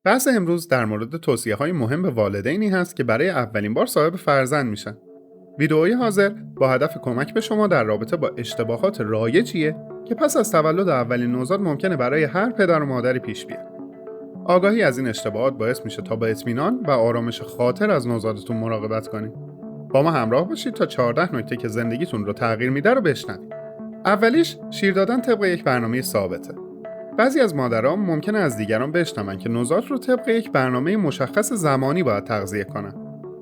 بحث امروز در مورد توصیه‌های مهم به والدینی هست که برای اولین بار صاحب فرزند میشن. ویدئوی حاضر با هدف کمک به شما در رابطه با اشتباهات رایجیه که پس از تولد اولین نوزاد ممکنه برای هر پدر و مادری پیش بیاد. آگاهی از این اشتباهات باعث میشه تا با اطمینان و آرامش خاطر از نوزادتون مراقبت کنید. با ما همراه باشید تا 14 نکته که زندگیتون رو تغییر میده رو بشنوید. اولیش شیر دادن طبق یک برنامه ثابته. بعضی از مادران ممکنه از دیگران بشنون که نوزاد رو طبق یک برنامه مشخص زمانی باید تغذیه کنن.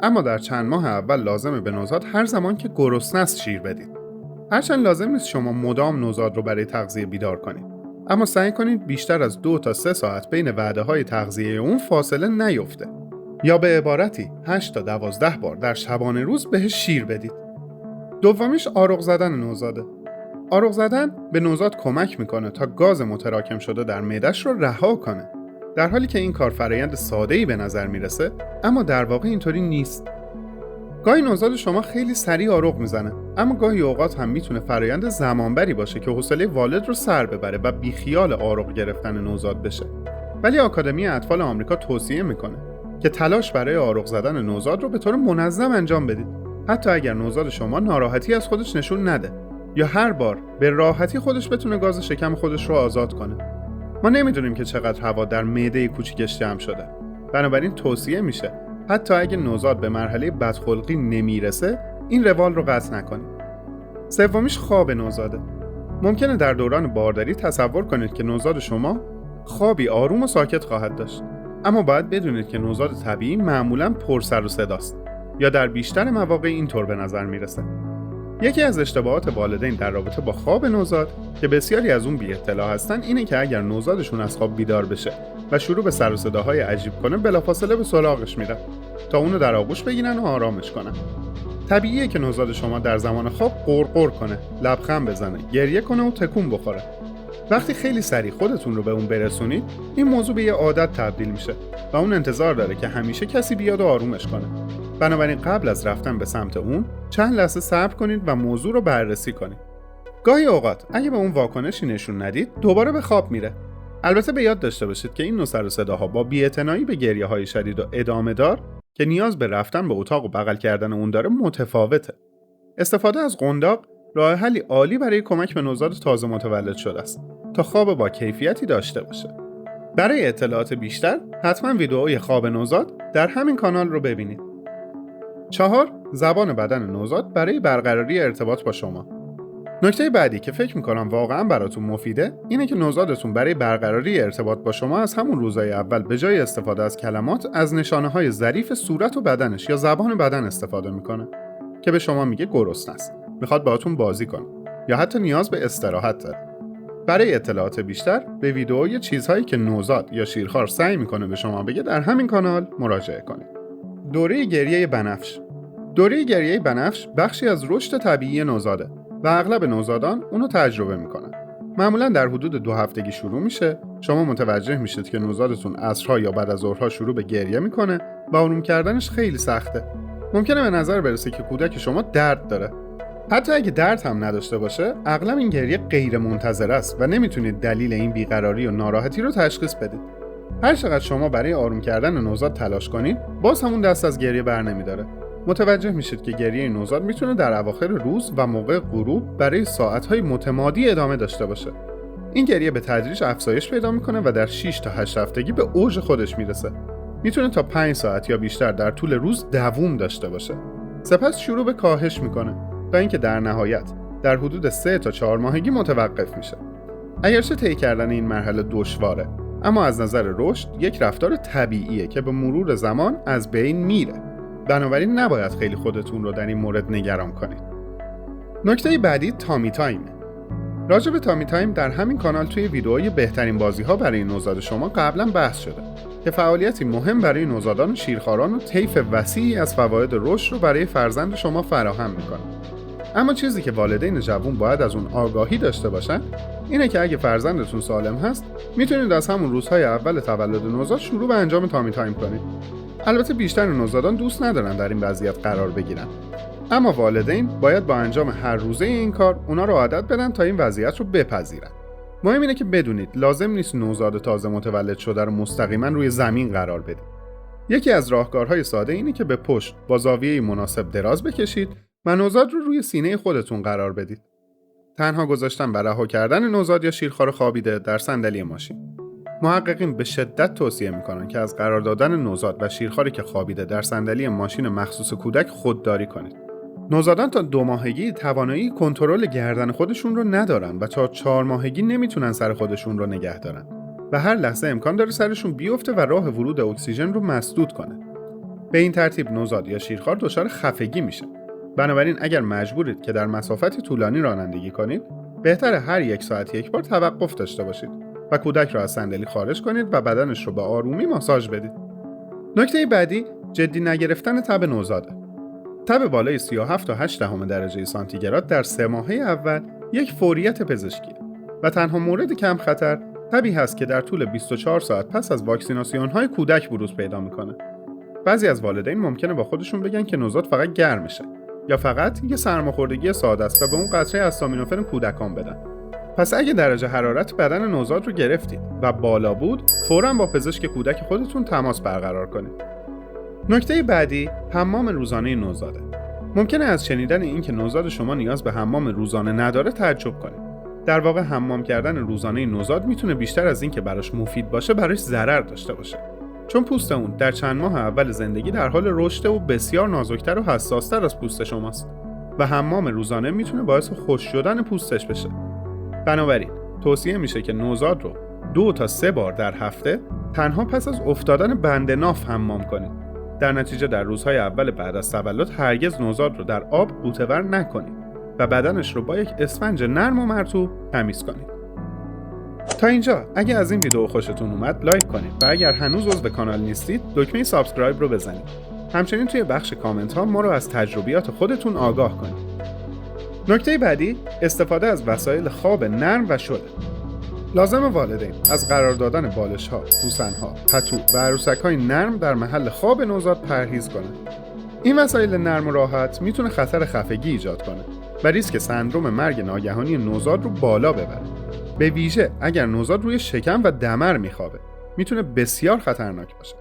اما در چند ماه اول لازمه به نوزاد هر زمان که گرسنه است شیر بدید. هرچند لازم نیست شما مدام نوزاد رو برای تغذیه بیدار کنید، اما سعی کنید بیشتر از 2 تا 3 ساعت بین وعده‌های تغذیه اون فاصله نیفته. یا به عبارتی 8 تا 12 بار در شبانه روز بهش شیر بدید. دومیش آروغ زدن نوزاده. آروغ زدن به نوزاد کمک میکنه تا گاز متراکم شده در معده‌اش رو رها کنه. در حالی که این کار فرایند ساده‌ای به نظر میرسه، اما در واقع اینطوری نیست. گاهی نوزاد شما خیلی سریع آروغ میزنه، اما گاهی اوقات هم میتونه فرایند زمانبری باشه که حوصله والد رو سر ببره و بیخیال آروغ گرفتن نوزاد بشه. ولی آکادمی اطفال آمریکا توصیه میکنه که تلاش برای آروغ زدن نوزاد رو به طور منظم انجام بدید، حتی اگر نوزاد شما ناراحتی از خودش نشون نده یا هر بار به راحتی خودش بتونه گاز شکم خودش رو آزاد کنه. ما نمیدونیم که چقدر هوا در معده کوچیکش جمع شده. بنابراین توصیه میشه حتی اگه نوزاد به مرحله بدخلقی نمیرسه این روال رو قطع نکنید. سومیش خواب نوزاده. ممکنه در دوران بارداری تصور کنید که نوزاد شما خوابی آروم و ساکت خواهد داشت، اما باید بدونید که نوزاد طبیعی معمولاً پر سر و صداست، یا در بیشتر مواقع اینطور به نظر میرسه. یکی از اشتباهات والدین در رابطه با خواب نوزاد که بسیاری از اون بی اطلاع هستن اینه که اگر نوزادشون از خواب بیدار بشه و شروع به سر و صداهای عجیب کنه، بلافاصله به سراغش میرن تا اونو در آغوش بگیرن و آرامش کنن. طبیعیه که نوزاد شما در زمان خواب قرقر کنه، لبخند بزنه، گریه کنه و تکون بخوره. وقتی خیلی سریع خودتون رو به اون برسونید، این موضوع به یه عادت تبدیل میشه و اون انتظار داره که همیشه کسی بیاد و آرومش کنه. بنابراین قبل از رفتن به سمت اون چند لحظه صبر کنید و موضوع رو بررسی کنید. گاهی اوقات اگه به اون واکنشی نشون ندید، دوباره به خواب میره. البته به یاد داشته باشید که این نوع سر و صداها با بی‌اعتنایی به گریه‌های شدید و ادامه دار که نیاز به رفتن به اتاق و بغل کردن اون داره متفاوته. استفاده از قنداق راه حلی عالی برای کمک به نوزاد تازه متولد شده است تا خواب با کیفیتی داشته باشه. برای اطلاعات بیشتر حتما ویدئوی خواب نوزاد در همین کانال رو ببینید. 4. زبان بدن نوزاد برای برقراری ارتباط با شما. نکته بعدی که فکر میکنم واقعا براتون مفیده اینه که نوزادتون برای برقراری ارتباط با شما از همون روزهای اول به جای استفاده از کلمات از نشانه‌های ظریف صورت و بدنش یا زبان بدن استفاده میکنه که به شما میگه گرسنه است، میخواد باهاتون بازی کنه یا حتی نیاز به استراحت داره. برای اطلاعات بیشتر به ویدئوی چیزهایی که نوزاد یا شیرخوار سعی میکنه به شما بگه در همین کانال مراجعه کنید. دوره گریه بنفش. دوره گریه بنفش بخشی از رشد طبیعی نوزاده و اغلب نوزادان اونو تجربه میکنن. معمولا در حدود 2 هفتگی شروع میشه. شما متوجه میشید که نوزادتون عصرها یا بعد از ظهرها شروع به گریه میکنه و آروم کردنش خیلی سخته. ممکنه به نظر برسه که کودک شما درد داره. حتی اگه درد هم نداشته باشه، اغلب این گریه غیر منتظره است و نمیتونید دلیل این بیقراری و ناراحتی رو تشخیص بدید. هر چقدر شما برای آروم کردن نوزاد تلاش کنید، باز همون دست از گریه بر نمیداره. متوجه میشید که گریه نوزاد میتونه در اواخر روز و موقع غروب برای ساعت‌های متمادی ادامه داشته باشه. این گریه به تدریج افزایش پیدا میکنه و در 6 تا 8 هفتگی به اوج خودش میرسه. میتونه تا 5 ساعت یا بیشتر در طول روز دوام داشته باشه. سپس شروع به کاهش میکنه تا اینکه در نهایت در حدود 3 تا 4 ماهگی متوقف میشه. اگرچه طی کردن این مرحله دشواره، اما از نظر رشد یک رفتار طبیعیه که به مرور زمان از بین میره. بنابراین نباید خیلی خودتون رو در این مورد نگران کنید. نکته بعدی تامی تایمه. راجع به تامی تایم در همین کانال توی ویدئوی بهترین بازی‌ها برای نوزاد شما قبلا بحث شده که فعالیتی مهم برای نوزادان و شیرخواران و طیف وسیعی از فواید رشد رو برای فرزند شما فراهم میکنه. اما چیزی که والدین جوون باید از اون آگاهی داشته باشن اینه که اگه فرزندتون سالم هست، میتونید از همون روزهای اول تولد نوزاد شروع به انجام تامی تایم کنید. البته بیشتر نوزادان دوست ندارن در این وضعیت قرار بگیرن، اما والدین باید با انجام هر روزه این کار اونا رو عادت بدن تا این وضعیت رو بپذیرن. مهم اینه که بدونید لازم نیست نوزاد تازه متولد شده رو مستقیما روی زمین قرار بدید. یکی از راهکارهای ساده اینه که به پشت با زاویه مناسب دراز بکشید و نوزاد رو روی سینه خودتون قرار بدید. تنها گذاشتن و رها کردن نوزاد یا شیرخوار خوابیده در صندلی ماشین. محققین به شدت توصیه میکنن که از قرار دادن نوزاد و شیرخواری که خوابیده در صندلی ماشین مخصوص کودک خودداری کنید. نوزادان تا 2 ماهگی توانایی کنترل گردن خودشون رو ندارن و تا 4 ماهگی نمیتونن سر خودشون رو نگه دارن و هر لحظه امکان داره سرشون بیفته و راه ورود اکسیژن رو مسدود کنه. به این ترتیب نوزاد یا شیرخوار دچار خفگی میشه. بنابراین اگر مجبورید که در مسافتی طولانی رانندگی کنید، بهتره هر 1 ساعت یک بار توقف داشته باشید و کودک را از صندلی خارج کنید و بدنش رو به آرومی ماساژ بدید. نکته بعدی جدی نگرفتن تب نوزاده. تب بالای 37 تا 8 درجه سانتیگراد در 3 ماهه اول یک فوریت پزشکیه و تنها مورد کم خطر تبی هست که در طول 24 ساعت پس از واکسیناسیون‌های کودک بروز پیدا میکنه. بعضی از والدین ممکنه با خودشون بگن که نوزاد فقط گرمشه یا فقط یه سرماخوردگی ساده است و به اون قطره آستامینوفن کودکان بدن. پس اگه درجه حرارت بدن نوزاد رو گرفتید و بالا بود، فوراً با پزشک کودک خودتون تماس برقرار کنید. نکته بعدی حمام روزانه نوزاده. ممکنه از شنیدن این که نوزاد شما نیاز به حمام روزانه نداره تعجب کنید. در واقع حمام کردن روزانه نوزاد میتونه بیشتر از این که براش مفید باشه براش ضرر داشته باشه. چون پوست اون در چند ماه اول زندگی در حال رشد و بسیار نازکتر و حساستر از پوست شماست و حمام روزانه میتونه باعث خشک شدن پوستش بشه. بنابراین توصیه میشه که نوزاد رو 2 تا 3 بار در هفته تنها پس از افتادن بند ناف حمام کنید. در نتیجه در روزهای اول بعد از تولد هرگز نوزاد رو در آب غوطه‌ور نکنید و بدنش رو با یک اسفنج نرم و مرطوب تمیز کنید. تا اینجا اگه از این ویدیو خوشتون اومد لایک کنید و اگر هنوز عضو کانال نیستید دکمه سابسکرایب رو بزنید. همچنین توی بخش کامنت ها ما رو از تجربیات خودتون آگاه کنید. نکته بعدی استفاده از وسایل خواب نرم و شل. لازم والدین از قرار دادن بالش ها، بوسن ها، پتو و عروسک های نرم در محل خواب نوزاد پرهیز کنند. این وسایل نرم و راحت میتونه خطر خفگی ایجاد کنه و ریسک سندرم مرگ ناگهانی نوزاد رو بالا ببره. به ویژه اگر نوزاد روی شکم و دمر میخوابه میتونه بسیار خطرناک باشه،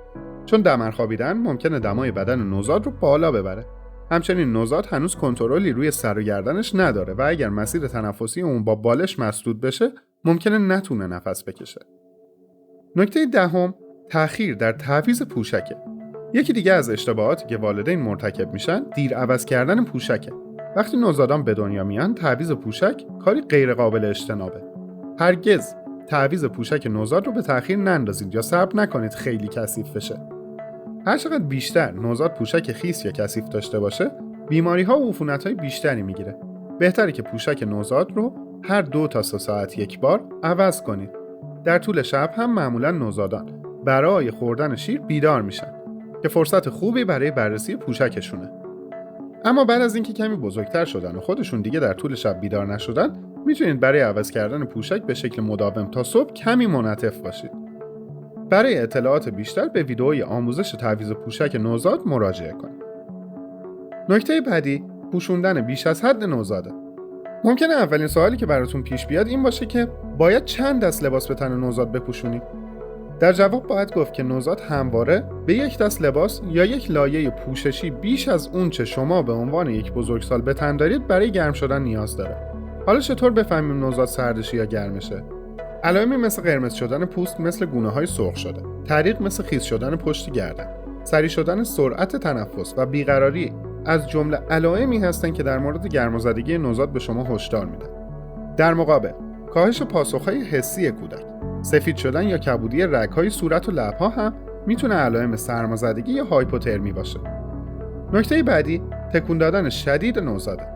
چون دمر خوابیدن ممکنه دمای بدن نوزاد رو بالا ببره. همچنین نوزاد هنوز کنترلی روی سر و گردنش نداره و اگر مسیر تنفسی اون با بالش مسدود بشه ممکنه نتونه نفس بکشه. نکته دهم تأخیر در تعویض پوشکه. یکی دیگه از اشتباهاتی که والدین مرتکب میشن دیر عوض کردن پوشکه. وقتی نوزادان به دنیا میان تعویض پوشک کاری غیر قابل اجتنابه. هرگز تعویض پوشک نوزاد رو به تأخیر نندازید یا صبر نکنید خیلی کثیف بشه. هر چقدر بیشتر نوزاد پوشک خیس یا کثیف داشته باشه، بیماری‌ها و عفونت‌های بیشتری میگیره. بهتره که پوشک نوزاد رو هر 2 تا 3 ساعت یک بار عوض کنید. در طول شب هم معمولاً نوزادان برای خوردن شیر بیدار میشن که فرصت خوبی برای بررسی پوشکشونه. اما بعد از اینکه کمی بزرگتر شدن و خودشون دیگه در طول شب بیدار نشدن، میتونید برای عوض کردن پوشک به شکل مداوم تا صبح کمی منعطف باشید. برای اطلاعات بیشتر به ویدئوی آموزش تعویض پوشک نوزاد مراجعه کنید. نکته بعدی پوشوندن بیش از حد نوزاده. ممکنه اولین سوالی که براتون پیش بیاد این باشه که باید چند دست لباس به تن نوزاد بپوشونیم؟ در جواب باید گفت که نوزاد همواره به 1 دست لباس یا 1 لایه پوششی بیش از اون چه شما به عنوان یک بزرگسال به تن دارید برای گرم شدن نیاز داره. حالا چطور بفهمیم نوزاد سردشه یا گرمشه؟ علائمی مثل قرمز شدن پوست مثل گونه‌های سرخ شده، تعریق مثل خیس شدن پشت گردن، سریع شدن سرعت تنفس و بیقراری از جمله علائمی هستند که در مورد گرمازدگی نوزاد به شما هشدار میدن. در مقابل، کاهش پاسخ‌های حسی کودک، سفید شدن یا کبودی رگ‌های صورت و لب‌ها هم میتونه علائم سرمازدگی یا هایپوترمی باشه. نکته بعدی تکون دادن شدید نوزاده.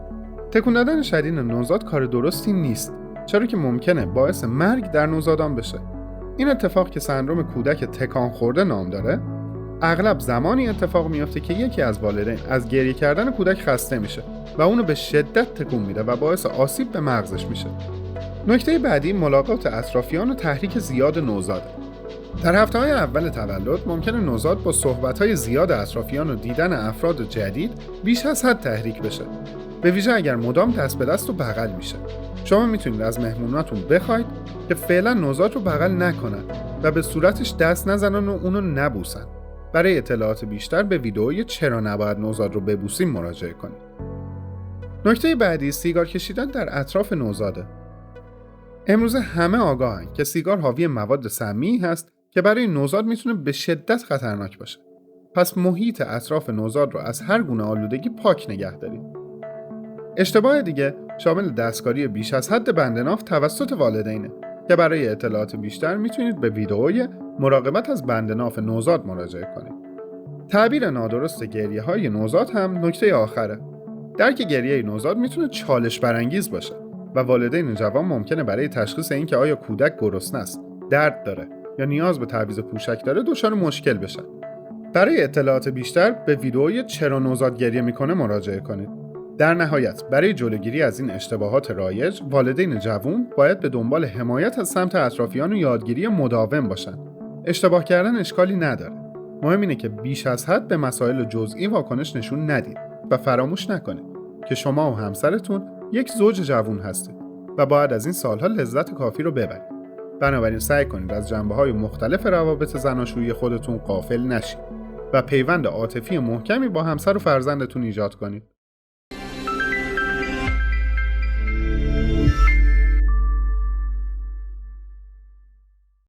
تکون دادن شدید نوزاد کار درستی نیست، چرا که ممکنه باعث مرگ در نوزادان بشه. این اتفاق که سندرم کودک تکان خورده نام داره، اغلب زمانی اتفاق میفته که یکی از والدین از گریه کردن کودک خسته میشه و اونو به شدت تکون میده و باعث آسیب به مغزش میشه. نکته بعدی ملاقات اطرافیان و تحریک زیاد نوزاده. در هفته‌های اول تولد ممکنه نوزاد با صحبت‌های زیاد اطرافیان و دیدن افراد جدید بیش از حد تحریک بشه، به ویژه اگر مدام دست به دست و بغل میشه. شما میتونید از مهموناتون بخواید که فعلا نوزاد رو بغل نکنن و به صورتش دست نزنن و اونو نبوسن. برای اطلاعات بیشتر به ویدئوی چرا نباید نوزاد رو ببوسیم مراجعه کنید. نکته بعدی سیگار کشیدن در اطراف نوزاده. امروز همه آگاهن که سیگار حاوی مواد سمی هست که برای نوزاد میتونه به شدت خطرناک باشه. پس محیط اطراف نوزاد رو از هر گونه آلودگی پاک نگه دارید. اشتباه دیگه شامل دستکاری بیش از حد بندناف توسط والدینه که برای اطلاعات بیشتر میتونید به ویدئوی مراقبت از بندناف نوزاد مراجعه کنید. تعبیر نادرست گریه‌های نوزاد هم نکته آخره. درک گریه نوزاد میتونه چالش برانگیز باشه و والدین جوان ممکنه برای تشخیص اینکه آیا کودک گرسنه است، درد داره یا نیاز به تعویض پوشک داره دچار مشکل بشن. برای اطلاعات بیشتر به ویدئوی چرا نوزاد گریه میکنه مراجعه کنید. در نهایت برای جلوگیری از این اشتباهات رایج، والدین جوان باید به دنبال حمایت از سمت اطرافیان و یادگیری مداوم باشن. اشتباه کردن اشکالی نداره. مهم اینه که بیش از حد به مسائل جزئی واکنش نشون ندید و فراموش نکنید که شما و همسرتون یک زوج جوان هستید و باید از این سالها لذت کافی رو ببرید. بنابراین سعی کنید از جنبه‌های مختلف روابط زناشویی خودتون غافل نشید و پیوند عاطفی محکمی با همسر و فرزندتون ایجاد کنید.